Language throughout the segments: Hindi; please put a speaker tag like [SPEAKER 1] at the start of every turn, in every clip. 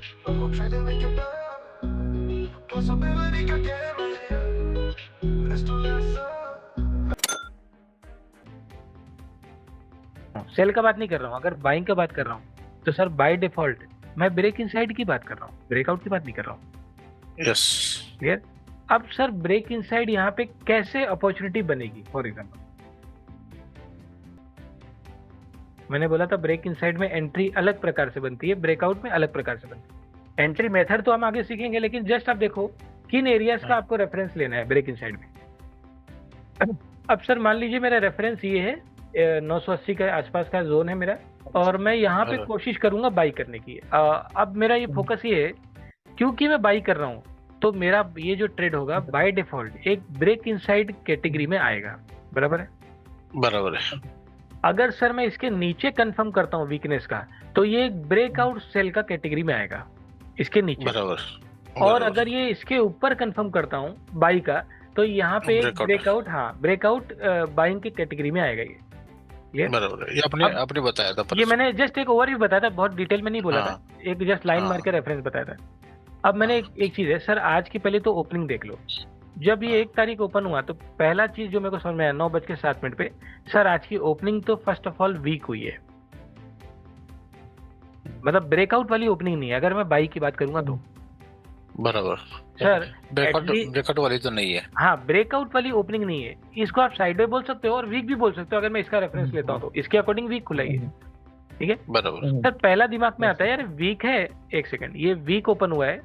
[SPEAKER 1] Fading like a bird, possibility का game है, let's do this
[SPEAKER 2] सेल का बात नहीं कर रहा हूँ, अगर बाइंग का बात कर रहा हूँ तो सर बाय डिफॉल्ट मैं ब्रेक इनसाइड की बात कर रहा हूँ, ब्रेकआउट की बात नहीं कर रहा हूँ।
[SPEAKER 3] Yes
[SPEAKER 2] clear? अब सर ब्रेक इनसाइड यहाँ पे कैसे अपॉर्चुनिटी बनेगी? फॉर एग्जाम्पल मैंने बोला था ब्रेक इनसाइड में एंट्री अलग प्रकार से बनती है, ब्रेकआउट में अलग प्रकार से बनती है। एंट्री मेथड तो हम आगे सीखेंगे, लेकिन जस्ट आप देखो किन एरियाज का आपको रेफरेंस लेना है ब्रेक इनसाइड में। अब सर मान लीजिए मेरा रेफरेंस ये है 980 के आसपास का जोन है मेरा, और मैं यहाँ पे कोशिश करूंगा बाई करने की। अब मेरा ये फोकस ये है, क्योंकि मैं बाई कर रहा हूँ तो मेरा ये जो ट्रेड होगा बाय डिफॉल्ट एक ब्रेक इनसाइड कैटेगरी में आएगा। बराबर है?
[SPEAKER 3] बराबर है।
[SPEAKER 2] अगर सर मैं इसके नीचे कंफर्म करता हूँ वीकनेस का, तो ये एक ब्रेकआउट सेल का कैटेगरी में आएगा, इसके नीचे।
[SPEAKER 3] बराबर।
[SPEAKER 2] और अगर ये इसके ऊपर कंफर्म करता हूँ बाई का, तो यहाँ पे ब्रेकआउट, हाँ ब्रेकआउट बाइंग की कैटेगरी में आएगा ये।
[SPEAKER 3] बराबर है। ये आपने बताया था।
[SPEAKER 2] ये मैंने जस्ट एक ओवरव्यू बताया था, बहुत डिटेल में नहीं बोला था, एक जस्ट लाइन मार के रेफरेंस बताया था। अब मैंने एक चीज है सर, आज की पहले तो ओपनिंग देख लो। जब ये 1 तारीख ओपन हुआ तो पहला चीज जो मेरे को समझ में आया 9:07 पे, सर आज की ओपनिंग तो फर्स्ट ऑफ ऑल वीक हुई है, मतलब ब्रेकआउट वाली ओपनिंग नहीं है अगर मैं बाई की बात करूंगा तो।
[SPEAKER 3] बराबर
[SPEAKER 2] सर
[SPEAKER 3] ब्रेकआउट वाली तो नहीं है।
[SPEAKER 2] हाँ ब्रेकआउट वाली ओपनिंग नहीं है, इसको आप साइड बोल सकते हो और वीक भी बोल सकते हो। अगर मैं इसका रेफरेंस लेता हूँ तो इसके अकॉर्डिंग वीक खुला है, ठीक है।
[SPEAKER 3] बराबर
[SPEAKER 2] सर पहला दिमाग में आता है यार वीक है, एक सेकंड, ये वीक ओपन हुआ है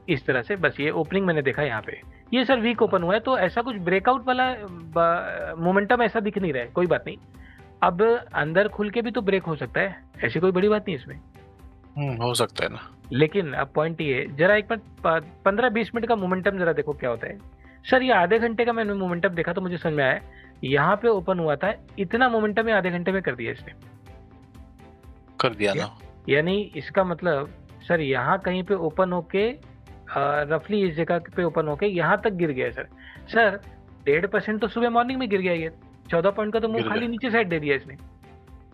[SPEAKER 2] इस तरह से, बस ये ओपनिंग मैंने देखा यहाँ पे, ये सर वीक ओपन हुआ है, तो ऐसा कुछ ब्रेकआउट वाला मोमेंटम ऐसा दिख नहीं रहा है। कोई बात नहीं, अब अंदर खुल के भी तो ब्रेक हो सकता है, ऐसी कोई बड़ी बात नहीं इसमें।
[SPEAKER 3] हो सकता है ना।
[SPEAKER 2] लेकिन अब पॉइंट ये, जरा एक मिनट 15-20 मिनट का मोमेंटम जरा देखो क्या होता है। सर ये आधे घंटे का मैंने मोमेंटम देखा तो मुझे समझ में आया, यहाँ पे ओपन हुआ था, इतना मोमेंटम आधे घंटे में कर दिया इसने,
[SPEAKER 3] कर दिया ना।
[SPEAKER 2] यानी इसका मतलब सर यहाँ कहीं पे ओपन होके रफली इस जगह पे ओपन होके यहाँ तक गिर गया सर। सर 1.5% तो सुबह मॉर्निंग में गिर गया, ये 14 पॉइंट का तो मुंह खाली नीचे साइड दे दिया इसने।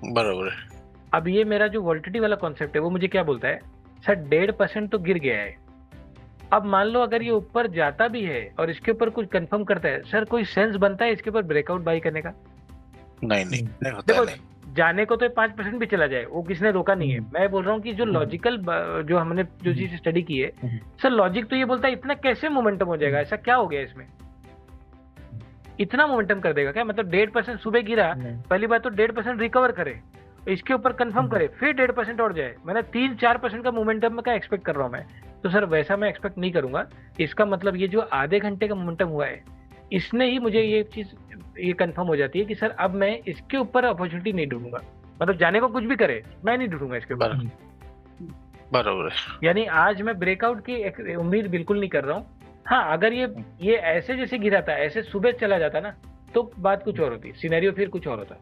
[SPEAKER 3] बराबर है।
[SPEAKER 2] अब ये मेरा जो वोल्टिलिटी वाला कॉन्सेप्ट है वो मुझे क्या बोलता है, सर 1.5% तो गिर गया है। अब मान लो अगर ये ऊपर जाता भी है और इसके ऊपर कुछ कंफर्म करता है, सर कोई सेंस बनता है इसके ऊपर ब्रेकआउट बाई करने का?
[SPEAKER 3] नहीं होता
[SPEAKER 2] देखो
[SPEAKER 3] है।
[SPEAKER 2] जाने को तो 5% भी चला जाए, वो किसने रोका नहीं है। मैं बोल रहा हूँ कि जो लॉजिकल, जो हमने जो चीज स्टडी की है सर, लॉजिक तो ये बोलता है इतना कैसे मोमेंटम हो जाएगा, ऐसा क्या हो गया इसमें, इतना मोमेंटम कर देगा क्या? मतलब 1.5% सुबह गिरा, पहली बात तो 1.5% रिकवर करे, इसके ऊपर कंफर्म करे, फिर 1.5% और जाए, मैंने 3-4% का मोमेंटम में क्या एक्सपेक्ट कर रहा हूँ मैं, तो सर वैसा मैं एक्सपेक्ट नहीं करूंगा। इसका मतलब ये जो आधे घंटे का मोमेंटम हुआ है, इसने ही मुझे ये चीज ये कंफर्म हो जाती है कि सर अब मैं इसके ऊपर अपॉर्चुनिटी नहीं ढूंढूंगा, मतलब जाने को कुछ भी करे मैं नहीं ढूंढूंगा इसके ऊपर।
[SPEAKER 3] बराबर है।
[SPEAKER 2] यानी आज मैं ब्रेकआउट की उम्मीद बिल्कुल नहीं कर रहा हूँ। हाँ अगर ये ऐसे जैसे गिरा था, ऐसे सुबह चला जाता ना, तो बात कुछ और होती, सिनेरियो फिर कुछ और होता।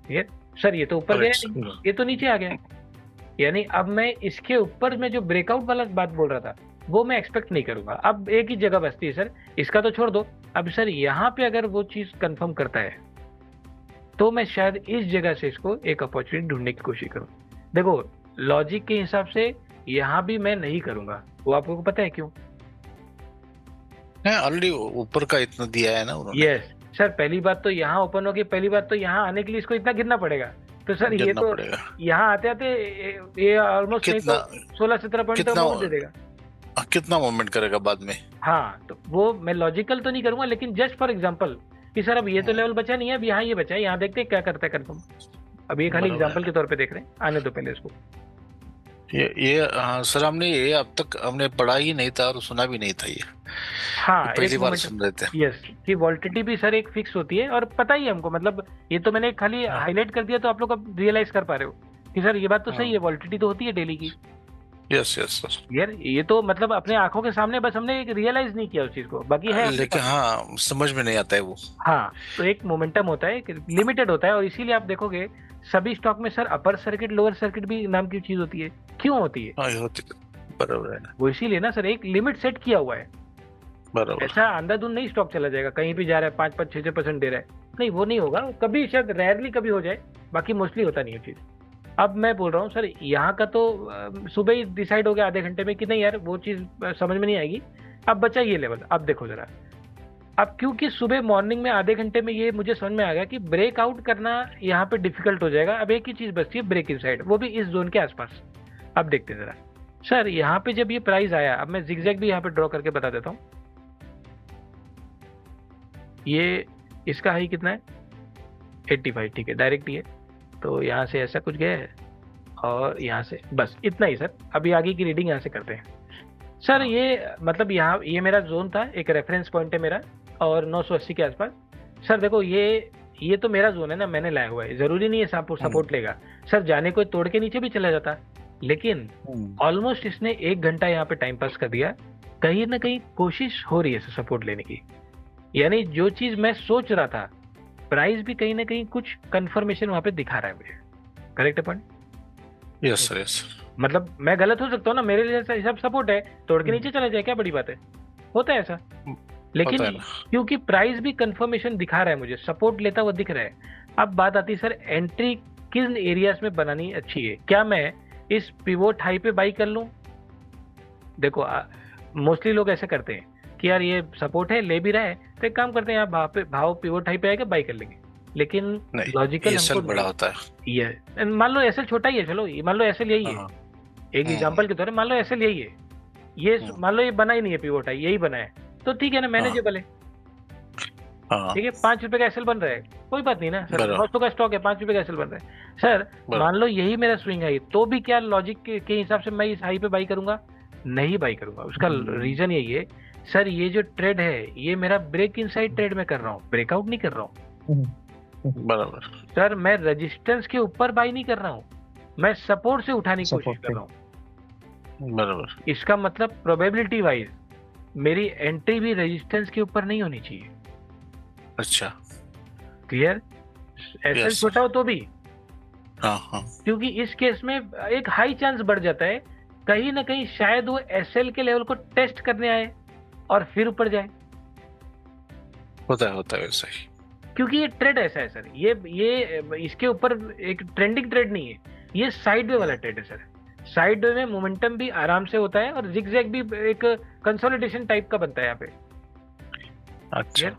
[SPEAKER 2] ये सर ये तो ऊपर गया, ये तो नीचे आ गया, यानी अब मैं इसके ऊपर में जो ब्रेकआउट वाला बात बोल रहा था वो मैं एक्सपेक्ट नहीं करूंगा। अब एक ही जगह बचती है सर, इसका तो छोड़ दो। अब सर यहाँ पे अगर वो चीज कंफर्म करता है तो मैं शायद इस जगह से इसको एक अपॉर्चुनिटी ढूंढने की कोशिश करूं। देखो लॉजिक के हिसाब से यहाँ भी मैं नहीं करूंगा, वो आपको पता है क्यों?
[SPEAKER 3] ऑलरेडी ऊपर का इतना दिया है ना उन्होंने।
[SPEAKER 2] यस सर, पहली बात तो यहाँ ओपन होगी, पहली बात तो यहाँ आने के लिए इसको इतना गिरना पड़ेगा, तो सर ये तो यहाँ आते आते ये ऑलमोस्ट 16-17 पॉइंट तक दे देगा।
[SPEAKER 3] कितना मूवमेंट करेगा बाद में?
[SPEAKER 2] हाँ तो वो मैं लॉजिकल तो नहीं करूंगा, लेकिन जस्ट फॉर एग्जांपल कि सर अब ये तो लेवल बचा नहीं है, अब यहाँ ये बचा है, यहाँ देखते हैं क्या करता है कंफर्म। अब ये खाली एग्जांपल के तौर पे देख रहे हैं, आने दो पहले इसको।
[SPEAKER 3] ये सर हमने ये अब तक हमने पढ़ा ही नहीं था और सुना भी नहीं था ये।
[SPEAKER 2] हाँ
[SPEAKER 3] पहली बार सुन रहे थे।
[SPEAKER 2] यस कि वोल्टिलिटी भी सर एक फिक्स होती है, और पता ही है हमको, मतलब ये तो मैंने खाली हाईलाइट कर दिया तो आप लोग अब रियलाइज कर पा रहे हो कि सर ये बात तो सही है, वोल्टिलिटी तो होती है डेली की।
[SPEAKER 3] Yes sir.
[SPEAKER 2] यार ये तो मतलब अपने आंखों के सामने, बस हमने एक रियलाइज नहीं किया उस चीज को, बाकी है
[SPEAKER 3] लेकिन हाँ समझ में नहीं आता है वो।
[SPEAKER 2] हाँ तो एक मोमेंटम होता है, लिमिटेड होता है, और इसीलिए आप देखोगे सभी स्टॉक में sir upper circuit lower circuit भी नाम की चीज होती है। क्यों होती है?
[SPEAKER 3] बराबर है ना,
[SPEAKER 2] वो इसीलिए ना सर, एक लिमिट सेट किया हुआ है।
[SPEAKER 3] बराबर।
[SPEAKER 2] ऐसा अंधाधुंध नहीं स्टॉक चला जाएगा, कहीं भी जा रहा है 5-5, 6-6% दे रहा है, नहीं वो नहीं होगा, कभी शायद रेयरली कभी हो जाए, बाकी मोस्टली होता नहीं है चीज। अब मैं बोल रहा हूँ सर यहाँ का तो सुबह ही डिसाइड हो गया आधे घंटे में कि नहीं यार वो चीज़ समझ में नहीं आएगी। अब बचा ये लेवल, अब देखो जरा, अब क्योंकि सुबह मॉर्निंग में आधे घंटे में ये मुझे समझ में आ गया कि ब्रेकआउट करना यहाँ पे डिफिकल्ट हो जाएगा। अब एक ही चीज़ बचती है, ब्रेक इनसाइड, वो भी इस जोन के आसपास। अब देखते हैं जरा सर, यहाँ पे जब ये प्राइस आया, अब मैं जिगजैग भी यहाँ पे ड्रॉ करके बता देता हूँ। ये इसका हाई कितना है 85, ठीक है डायरेक्ट ही है, तो यहाँ से ऐसा कुछ गया है और यहाँ से बस इतना ही सर। अभी आगे की रीडिंग यहाँ से करते हैं सर। ये मतलब यहाँ ये मेरा जोन था, एक रेफरेंस पॉइंट है मेरा और 980 के आसपास। सर देखो ये तो मेरा जोन है ना, मैंने लाया हुआ है, जरूरी नहीं है सपोर्ट लेगा सर। जाने को तोड़ के नीचे भी चला जाता, लेकिन ऑलमोस्ट इसने 1 घंटा यहाँ पे टाइम पास कर दिया। कहीं ना कहीं कोशिश हो रही है सपोर्ट लेने की, यानी जो चीज मैं सोच रहा था, प्राइस भी कहीं ना कहीं कुछ कंफर्मेशन वहां पे दिखा रहा है मुझे। करेक्ट है पॉइंट?
[SPEAKER 3] Yes sir, yes.
[SPEAKER 2] मतलब मैं गलत हो सकता हूँ ना, मेरे लिए सब सपोर्ट है, तोड़ के नीचे चला जाए क्या बड़ी बात है, होता है ऐसा। लेकिन क्योंकि प्राइस भी कंफर्मेशन दिखा रहा है मुझे, सपोर्ट लेता हुआ दिख रहा है। अब बात आती है सर, एंट्री किन एरियाज में बनानी अच्छी है? क्या मैं इस पिवोट हाई पे बाई कर लूं? देखो मोस्टली लोग ऐसे करते हैं कि यार ये सपोर्ट है, ले भी रहा है, तो एक काम करते हैं यहाँ भाव पिवोट हाई पे आएगा, बाई कर लेंगे। लेकिन लॉजिकल
[SPEAKER 3] हमको बड़ा होता है
[SPEAKER 2] ये, मान लो एसएल छोटा ही है, चलो मान लो एसएल यही है, एक एग्जांपल के तौर पे मान लो एसएल यही है, ये मान लो ये बना ही नहीं है पिवोट हाई, यही बना है, तो ठीक है ना, मैनेजेबल है। ठीक है, 5 रुपए का एसएल बन रहा है, कोई बात नहीं ना सर, 900 का स्टॉक है, 5 रुपए का एसएल बन रहा है सर। मान लो यही मेरा स्विंग है, तो भी क्या लॉजिक के हिसाब से मैं इस हाई पे बाई करूंगा? नहीं बाई करूंगा। उसका रीजन यही है सर, ये जो ट्रेड है ये मेरा ब्रेक इनसाइड ट्रेड में कर रहा हूँ, ब्रेकआउट नहीं कर रहा हूँ।
[SPEAKER 3] बराबर
[SPEAKER 2] सर, मैं रेजिस्टेंस के ऊपर बाई नहीं कर रहा हूँ, मैं सपोर्ट से उठाने की कोशिश कर रहा हूँ।
[SPEAKER 3] बराबर।
[SPEAKER 2] इसका मतलब प्रोबेबिलिटी वाइज मेरी एंट्री भी रेजिस्टेंस के ऊपर नहीं होनी चाहिए।
[SPEAKER 3] अच्छा,
[SPEAKER 2] क्लियर? एसएल छोटा हो तो भी,
[SPEAKER 3] हाँ,
[SPEAKER 2] क्योंकि इस केस में एक हाई चांस बढ़ जाता है कहीं ना कहीं शायद वो एसएल के लेवल को टेस्ट करने आए और फिर ऊपर जाए।
[SPEAKER 3] होता है वैसा ही,
[SPEAKER 2] क्योंकि ये ट्रेड ऐसा है सर, ये इसके ऊपर एक ट्रेंडिंग ट्रेड नहीं है, ये साइड वे वाला ट्रेड है सर। साइड वे में मोमेंटम भी आराम से होता है और जिगजैग भी एक कंसोलिडेशन टाइप का बनता है यहाँ पे।
[SPEAKER 3] अच्छा,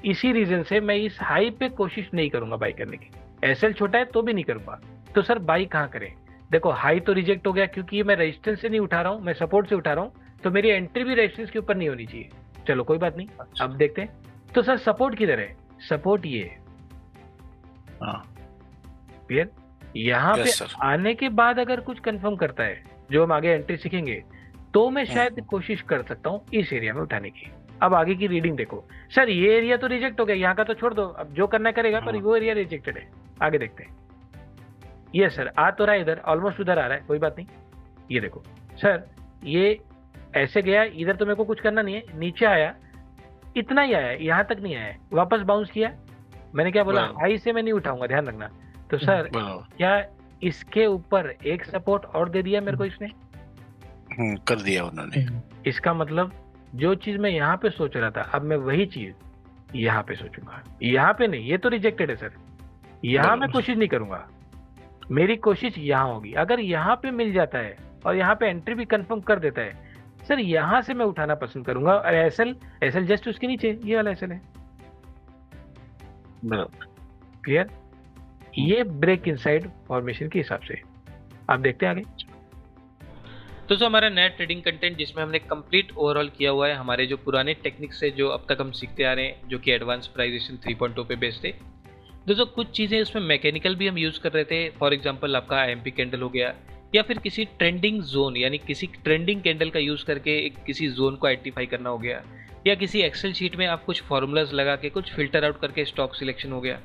[SPEAKER 2] इसी रीजन से मैं इस हाई पे कोशिश नहीं करूंगा बाई करने की। एसएल छोटा है तो भी नहीं करूंगा। तो सर बाई कहाँ करें? देखो हाई तो रिजेक्ट हो गया, क्योंकि मैं रेजिस्टेंस से नहीं उठा रहा हूँ, मैं सपोर्ट से उठा रहा हूँ, तो मेरी एंट्री भी रेजिस्टेंस के ऊपर नहीं होनी चाहिए। चलो कोई बात नहीं, अब देखते हैं। तो सर सपोर्ट किधर है? सपोर्ट ये है, क्लियर? यहाँ पे आने के बाद अगर कुछ कंफर्म करता है, जो हम आगे एंट्री सीखेंगे, तो मैं शायद कोशिश कर सकता हूँ इस एरिया में उठाने की। अब आगे की रीडिंग देखो सर, ये एरिया तो रिजेक्ट हो गया, यहाँ का तो छोड़ दो, अब जो करना करेगा, पर वो एरिया रिजेक्टेड है। आगे देखते हैं। ये सर आ तो रहा है इधर, ऑलमोस्ट उधर आ रहा है, कोई बात नहीं। ये देखो सर, ये ऐसे गया इधर, तो मेरे को कुछ करना नहीं है, नीचे आया, इतना ही आया, यहाँ तक नहीं आया, वापस बाउंस किया। मैंने क्या बोला, हाई से मैं नहीं उठाऊंगा, ध्यान रखना। तो सर क्या इसके ऊपर एक सपोर्ट और दे दिया मेरे को इसने?
[SPEAKER 3] कर दिया उन्होंने।
[SPEAKER 2] इसका मतलब जो चीज मैं यहाँ पे सोच रहा था, अब मैं वही चीज यहाँ पे सोचूंगा। यहाँ पे नहीं, ये तो रिजेक्टेड है सर, यहाँ मैं कोशिश नहीं करूंगा, मेरी कोशिश यहाँ होगी। अगर यहाँ पे मिल जाता है और यहाँ पे एंट्री भी कंफर्म कर देता है सर, यहाँ से मैं उठाना पसंद करूंगा। और एसएल जस्ट उसके नीचे ये वाला एसएल है, क्लियर? ये ब्रेक इनसाइड फॉर्मेशन के हिसाब से। आप देखते हैं आगे। तो हमारा नया ट्रेडिंग कंटेंट, जिसमें हमने कंप्लीट ओवरऑल किया हुआ है हमारे जो पुराने टेक्निक्स है, जो अब तक हम सीखते आ रहे हैं, जो कि एडवांस प्राइजेशन 3.0 पे बेस्ड थे। दोस्तों कुछ चीज़ें उसमें मैकेनिकल भी हम यूज़ कर रहे थे। फॉर एग्जांपल आपका आईएमपी कैंडल हो गया, या फिर किसी ट्रेंडिंग जोन, यानी किसी ट्रेंडिंग कैंडल का यूज़ करके एक किसी जोन को आइडेंटिफाई करना हो गया, या किसी एक्सेल शीट में आप कुछ फॉर्मूलाज लगा के कुछ फिल्टर आउट करके स्टॉक सिलेक्शन हो गया।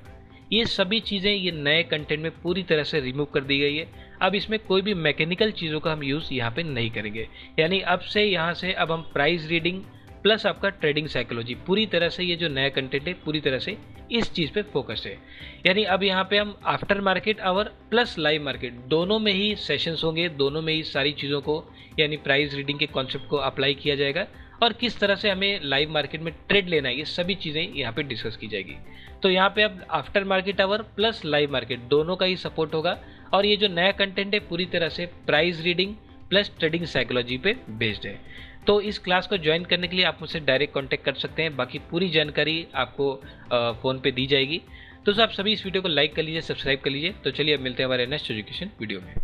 [SPEAKER 2] ये सभी चीज़ें ये नए कंटेंट में पूरी तरह से रिमूव कर दी गई है। अब इसमें कोई भी मैकेनिकल चीज़ों का हम यूज़ यहाँ पे नहीं करेंगे। यानी अब से यहाँ से अब हम प्राइस रीडिंग प्लस आपका ट्रेडिंग साइकोलॉजी, पूरी तरह से ये जो नया कंटेंट है पूरी तरह से इस चीज़ पे फोकस है। यानी अब यहाँ पे हम after market hour plus live market दोनों में ही सेशंस होंगे, दोनों में ही सारी चीज़ों को, यानी प्राइस रीडिंग के कॉन्सेप्ट को अप्लाई किया जाएगा, और किस तरह से हमें लाइव मार्केट में ट्रेड लेना है, ये सभी चीज़ें यहाँ पे डिस्कस की जाएगी। तो यहाँ पे अब after market hour plus live market दोनों का ही सपोर्ट होगा, और ये जो नया कंटेंट है पूरी तरह से price reading plus trading psychology पे बेस्ड है। तो इस क्लास को ज्वाइन करने के लिए आप मुझसे डायरेक्ट कांटेक्ट कर सकते हैं, बाकी पूरी जानकारी आपको फ़ोन पे दी जाएगी। तो आप सभी इस वीडियो को लाइक कर लीजिए, सब्सक्राइब कर लीजिए। तो चलिए अब मिलते हैं हमारे नेक्स्ट एजुकेशन वीडियो में।